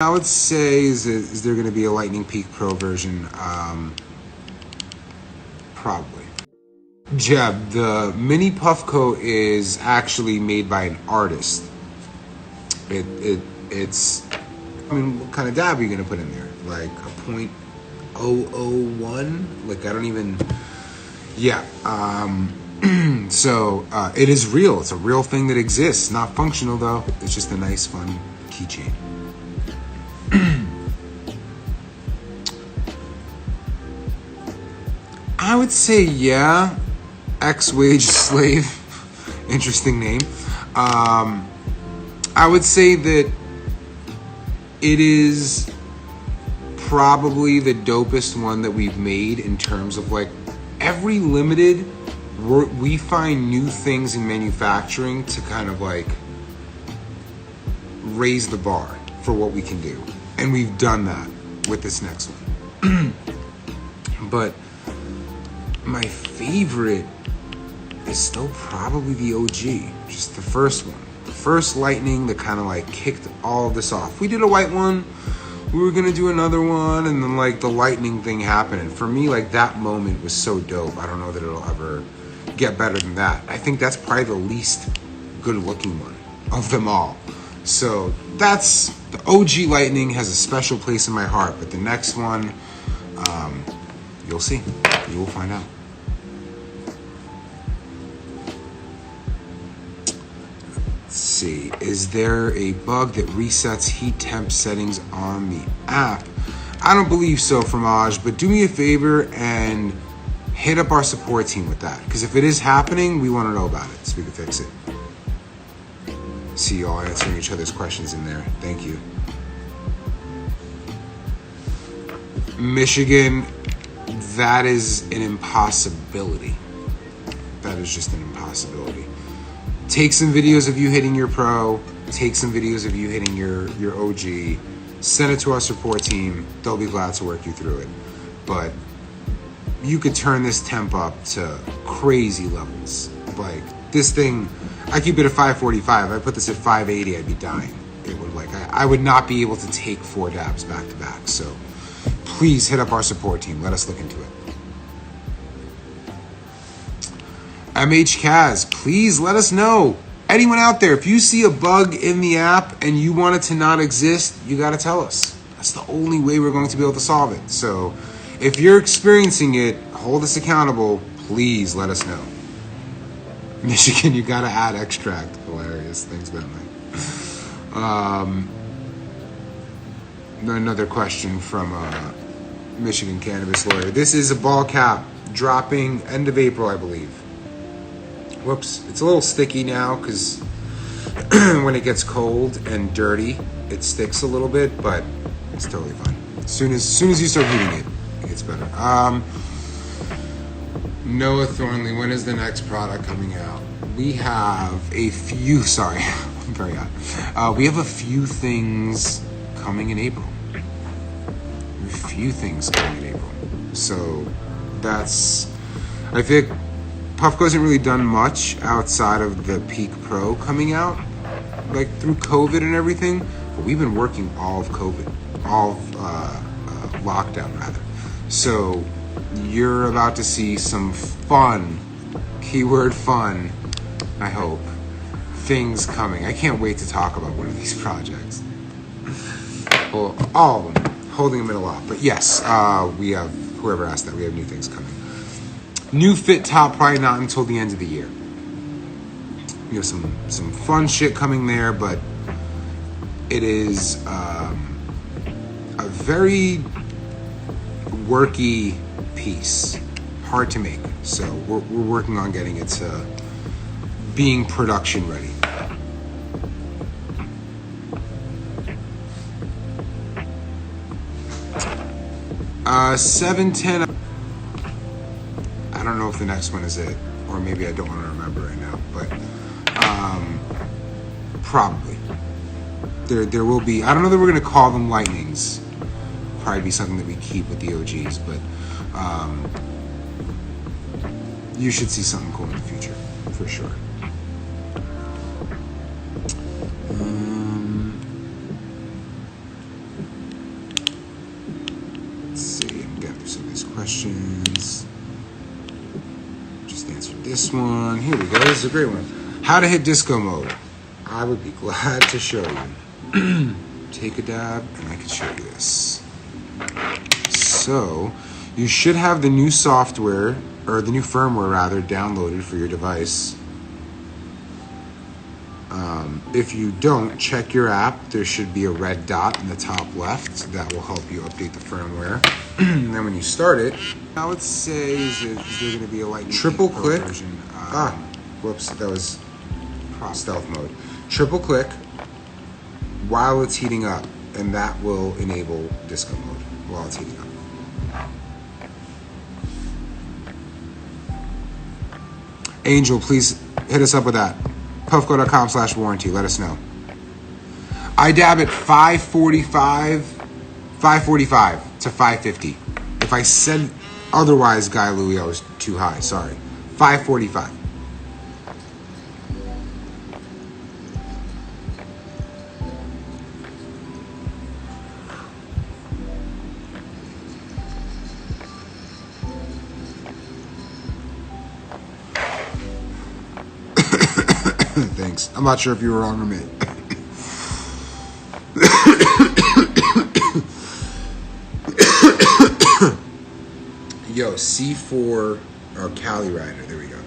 I would say, is there going to be a Lightning Peak Pro version? Probably. Jeb, the mini Puffco is actually made by an artist. It's. I mean, what kind of dab are you going to put in there? Like a .001? Like I don't even. Yeah. So it is real. It's a real thing that exists. Not functional though. It's just a nice, fun keychain. I would say yeah. Ex-wage slave. Interesting name. I would say that it is probably the dopest one that we've made in terms of like every limited, we find new things in manufacturing to kind of like raise the bar for what we can do. And we've done that with this next one. But my favorite is still probably the OG, just the first one. The first Lightning that kind of like kicked all of this off. We did a white one, we were gonna do another one, and then like the Lightning thing happened. And for me, like that moment was so dope. I don't know that it'll ever get better than that. I think that's probably the least good looking one of them all. So that's, the OG Lightning has a special place in my heart, but the next one, you'll see, you will find out. Let's see, is there a bug that resets heat temp settings on the app? I don't believe so, Fromage, but do me a favor and hit up our support team with that. Because if it is happening, we want to know about it so we can fix it. See y'all answering each other's questions in there. Thank you. Michigan, that is an impossibility. That is just an impossibility. Take some videos of you hitting your pro, take some videos of you hitting your OG, send it to our support team. They'll be glad to work you through it. But you could turn this temp up to crazy levels. Like this thing, I keep it at 545. If I put this at 580, I'd be dying. It would like, I would not be able to take 4 dabs back to back. So please hit up our support team. Let us look into it. MH Kaz, please let us know. Anyone out there, if you see a bug in the app and you want it to not exist, you got to tell us. That's the only way we're going to be able to solve it. So if you're experiencing it, hold us accountable. Please let us know. Michigan, you got to add extract. Hilarious. Thanks, Bentley. Another question from Michigan cannabis lawyer. This is a ball cap dropping end of April, I believe. Whoops, it's a little sticky now because when it gets cold and dirty, it sticks a little bit, but it's totally fine. As soon as you start heating it, it gets better. Noah Thornley, when is the next product coming out? We have a few, sorry, I'm very hot. We have a few things coming in April. So that's, I think Puffco hasn't really done much outside of the Peak Pro coming out, like through COVID and everything. But we've been working all of COVID, lockdown rather. So you're about to see some fun, keyword fun, I hope, things coming. I can't wait to talk about one of these projects. Well, all of them, holding them in a lot. But yes, we have, whoever asked that, we have new things coming. New fit top, probably not until the end of the year. We have some fun shit coming there, but it is a very worky piece, hard to make. So we're working on getting it to being production ready. $7.10. I don't know if the next one is it, or maybe I don't want to remember right now, but probably. There will be, I don't know that we're going to call them Lightnings. Probably be something that we keep with the OGs, but you should see something cool in the future, for sure. questions. Just answered this one. Here we go. This is a great one. How to hit disco mode. I would be glad to show you. Take a dab, and I can show you this. So, you should have the new software, or the new firmware rather, downloaded for your device. If you don't, check your app. There should be a red dot in the top left that will help you update the firmware. And then when you start it, I would say is there going to be a lightning triple click version? Whoops, that was stealth mode. Triple click while it's heating up, and that will enable disco mode while it's heating up. Angel, please hit us up with that. Puffco.com/warranty. Let us know. I dab at 545 to 550. If I said otherwise, Guy Louie, I was too high. Sorry. 545. Thanks. I'm not sure if you were wrong or me. Yo, C4 Cali Rider. There we go.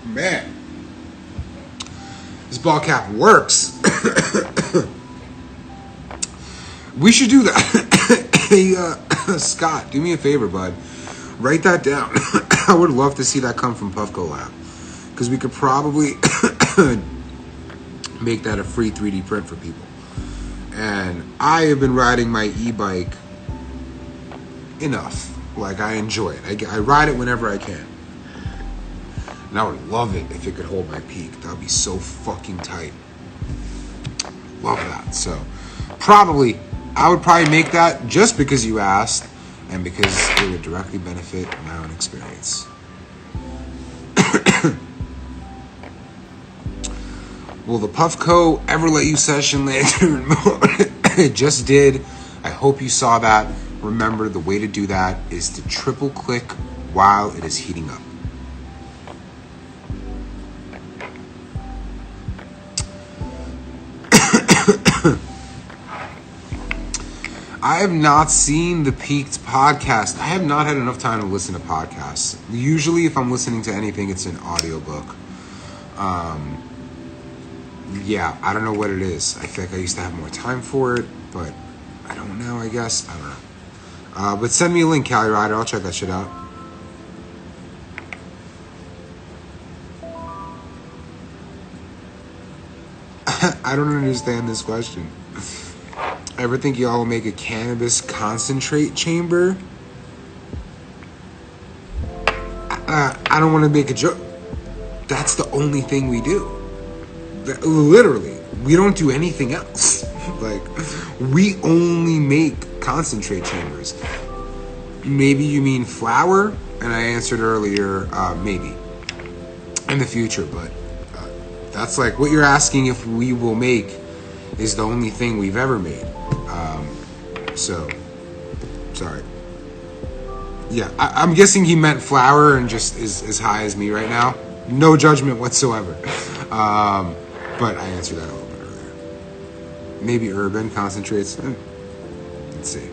Man, this ball cap works. We should do that. Hey, Scott, do me a favor, bud. Write that down. I would love to see that come from Puffco Lab, because we could probably make that a free 3D print for people. And I have been riding my e-bike enough. Like, I enjoy it. I ride it whenever I can. And I would love it if it could hold my peak. That would be so fucking tight. Love that. So, I would probably make that just because you asked, and because it would directly benefit my own experience. Will the Puffco ever let you session lantern mode? It just did. I hope you saw that. Remember, the way to do that is to triple click while it is heating up. I have not seen the Peaked podcast. I have not had enough time to listen to podcasts. Usually, if I'm listening to anything, it's an audiobook. Yeah, I don't know what it is. I feel like I used to have more time for it, but I don't know, I guess. I don't know. But send me a link, Cali Rider. I'll check that shit out. I don't understand this question. Ever think y'all will make a cannabis concentrate chamber? I don't want to make a joke. That's the only thing we do. Literally, we don't do anything else. Like, we only make concentrate chambers. Maybe you mean flower? And I answered earlier, maybe. In the future, but that's like what you're asking if we will make is the only thing we've ever made. So, sorry. Yeah, I'm guessing he meant flower and just is as high as me right now. No judgment whatsoever. But I answered that a little bit earlier. Maybe urban concentrates. Let's see.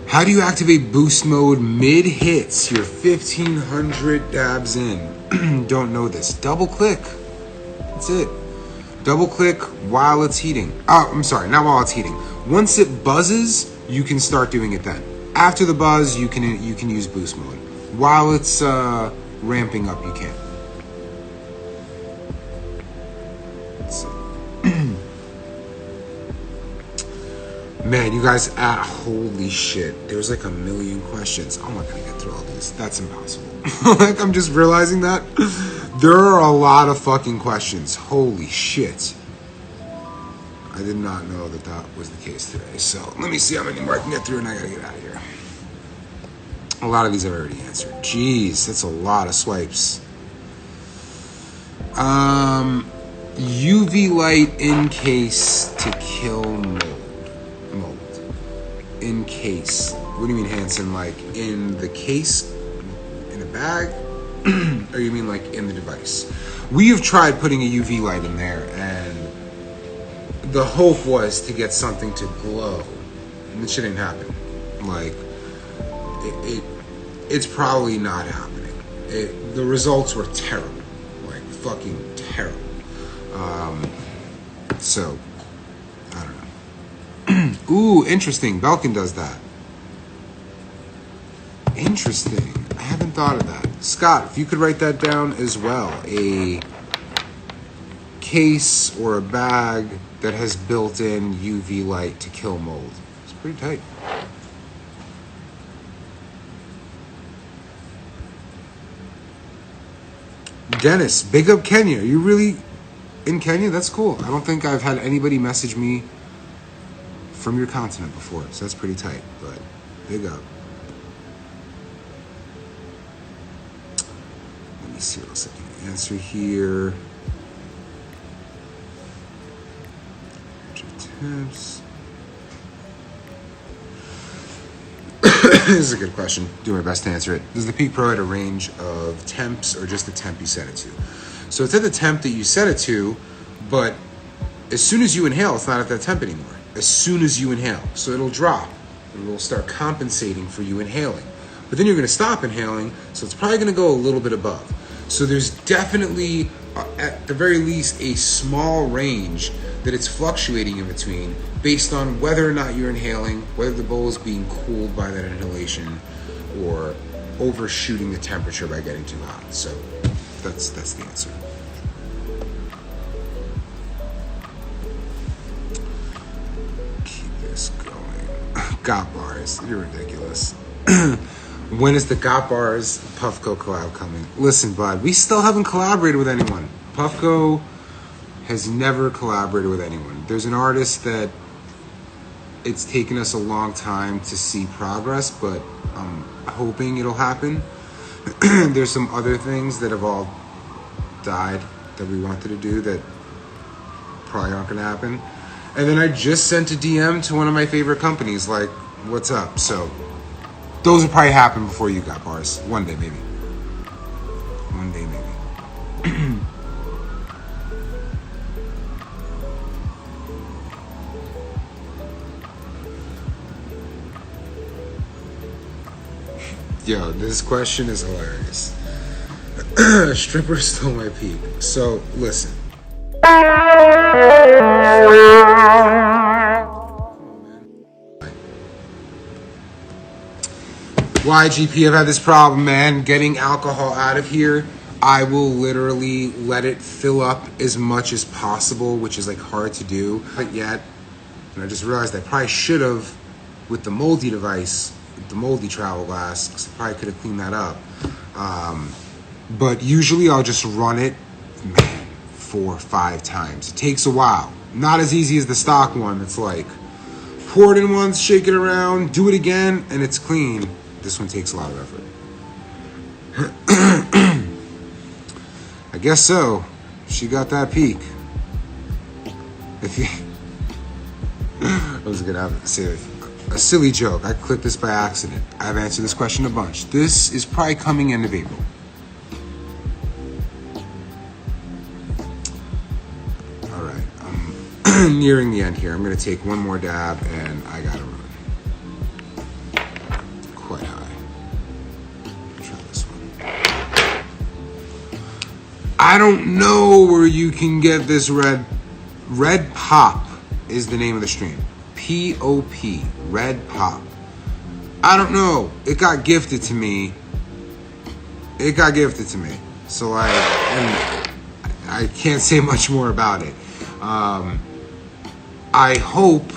How do you activate boost mode mid-hits? You're 1,500 dabs in. Don't know this. Double click. That's it. Double click while it's heating. Oh, I'm sorry, not while it's heating. Once it buzzes, you can start doing it then. After the buzz, you can use boost mode. While it's ramping up, you can't. Let's see. Man, you guys, holy shit. There's like a million questions. I'm not gonna get through all these. That's impossible. Like, I'm just realizing that. There are a lot of fucking questions. Holy shit. I did not know that that was the case today. So, let me see how many more I can get through and I gotta get out of here. A lot of these I've already answered. Jeez, that's a lot of swipes. UV light in case to kill mold. In case. What do you mean, Hanson? Like in the case, in a bag, or you mean like in the device? We have tried putting a UV light in there, and the hope was to get something to glow, and it shouldn't happen. Like it's probably not happening. The results were terrible, like fucking terrible. So I don't know. Ooh, interesting. Belkin does that. Interesting. I haven't thought of that. Scott, if you could write that down as well. A case or a bag that has built-in UV light to kill mold. It's pretty tight. Dennis, big up Kenya. Are you really in Kenya? That's cool. I don't think I've had anybody message me from your continent before, so that's pretty tight, but big up. Let me see what else I can answer here. Tips. This is a good question. Do my best to answer it. Does the Peak provide a range of temps or just the temp you set it to? So it's at the temp that you set it to, but as soon as you inhale, it's not at that temp anymore. As soon as you inhale. So it'll drop. It will start compensating for you inhaling. But then you're going to stop inhaling, so it's probably going to go a little bit above. So there's definitely, at the very least, a small range that it's fluctuating in between based on whether or not you're inhaling, whether the bowl is being cooled by that inhalation, or overshooting the temperature by getting too hot. So that's the answer. Keep this going. Got bars. You're ridiculous. When is the Got Bars Puffco collab coming? Listen, bud, we still haven't collaborated with anyone. Puffco has never collaborated with anyone. There's an artist that it's taken us a long time to see progress, but I'm hoping it'll happen. There's some other things that have all died that we wanted to do that probably aren't going to happen. And then I just sent a DM to one of my favorite companies, like, what's up? So those will probably happen before you Got Bars. One day, maybe. One day, maybe. Yo, this question is hilarious. Stripper stole my peak. So, listen. YGP, I've had this problem, man. Getting alcohol out of here. I will literally let it fill up as much as possible, which is like hard to do. But yet, and I just realized I probably should have with the moldy device, the moldy travel glass, because I probably could have cleaned that up. But usually I'll just run it, man, 4 or 5 times. It takes a while. Not as easy as the stock one. It's like, pour it in once, shake it around, do it again, and it's clean. This one takes a lot of effort. I guess so. She got that peak. If you, I was gonna say a silly joke. I clicked this by accident. I've answered this question a bunch. This is probably coming end of April. All right, I'm nearing the end here. I'm gonna take one more dab, and I gotta run. Quite high. Try this one. I don't know where you can get this red pop is the name of the stream. P-O-P, red pop. I don't know. It got gifted to me. So I can't say much more about it. I hope,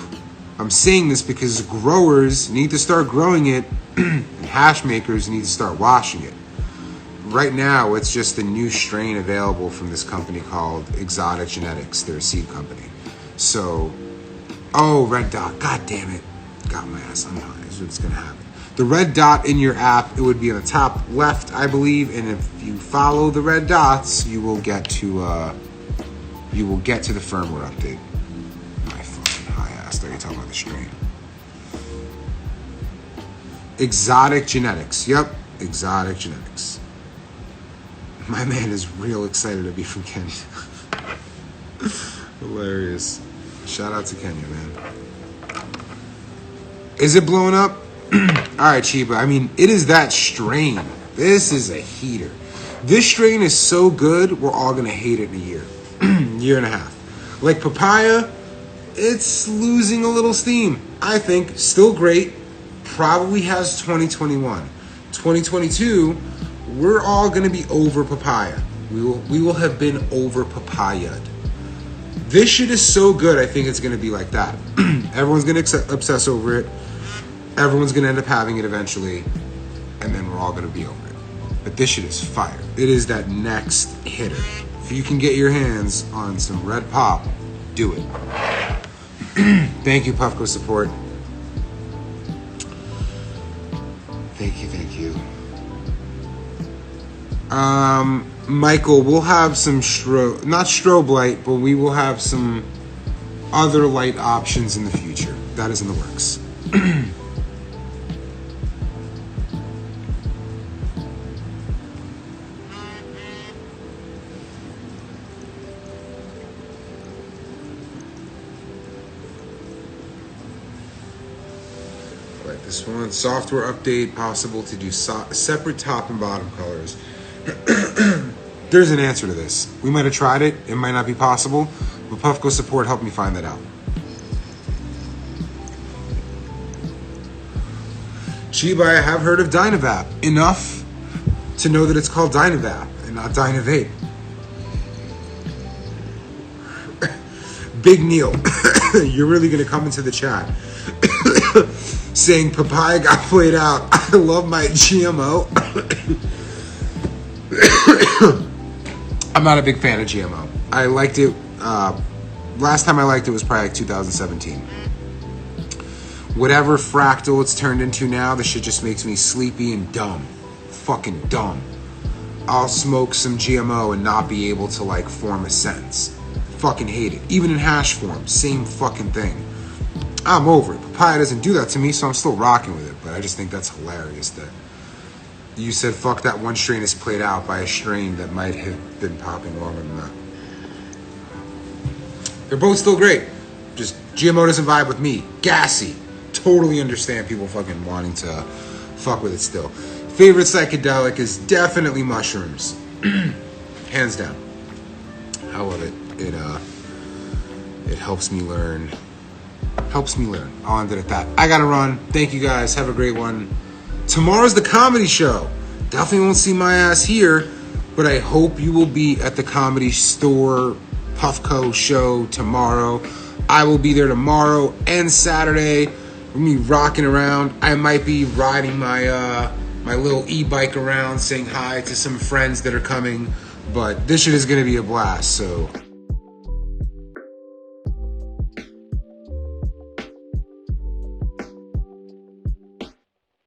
I'm saying this because growers need to start growing it and hash makers need to start washing it. Right now, it's just a new strain available from this company called Exotic Genetics. They're a seed company. So, oh, red dot. God damn it. Got my ass on high. That's what's going to happen. The red dot in your app, it would be on the top left, I believe. And if you follow the red dots, you will get to you will get to the firmware update. My fucking high ass. There you talking about the strain. Exotic genetics. Yep, exotic genetics. My man is real excited to be from Kenya. Hilarious. Shout out to Kenya, man. Is it blowing up? Alright, Chiba. I mean, it is that strain. This is a heater. This strain is so good, we're all going to hate it in a year. Year and a half. Like papaya, it's losing a little steam. I think. Still great. Probably has 2021. 2022, we're all going to be over papaya. We will have been over papaya'd. This shit is so good, I think it's going to be like that. Everyone's going to obsess over it. Everyone's going to end up having it eventually. And then we're all going to be over it. But this shit is fire. It is that next hitter. If you can get your hands on some red pop, do it. Thank you, Puffco support. Thank you. Michael, we'll have some not strobe light, but we will have some other light options in the future. That is in the works. This one, software update, possible to do separate top and bottom colors. There's an answer to this. We might have tried it. It might not be possible, but Puffco support helped me find that out. Chiba, I have heard of Dynavap. Enough to know that it's called Dynavap and not Dynavape. Big Neil, you're really going to come into the chat saying papaya got played out. I love my GMO. I'm not a big fan of GMO. I liked it. Last time I liked it was probably like 2017. Whatever fractal it's turned into now, this shit just makes me sleepy and dumb. Fucking dumb. I'll smoke some GMO and not be able to like form a sentence. Fucking hate it. Even in hash form, same fucking thing. I'm over it. Papaya doesn't do that to me, so I'm still rocking with it. But I just think that's hilarious that you said fuck that one strain is played out by a strain that might have been popping longer than that. They're both still great. Just GMO doesn't vibe with me. Gassy. Totally understand people fucking wanting to fuck with it still. Favorite psychedelic is definitely mushrooms. Hands down. I love it. It helps me learn. I'll end it at that. I gotta run. Thank you guys. Have a great one. Tomorrow's the comedy show. Definitely won't see my ass here, but I hope you will be at the Comedy Store Puffco show tomorrow. I will be there tomorrow and Saturday. We'll be rocking around. I might be riding my my little e-bike around, saying hi to some friends that are coming. But this shit is gonna be a blast. So.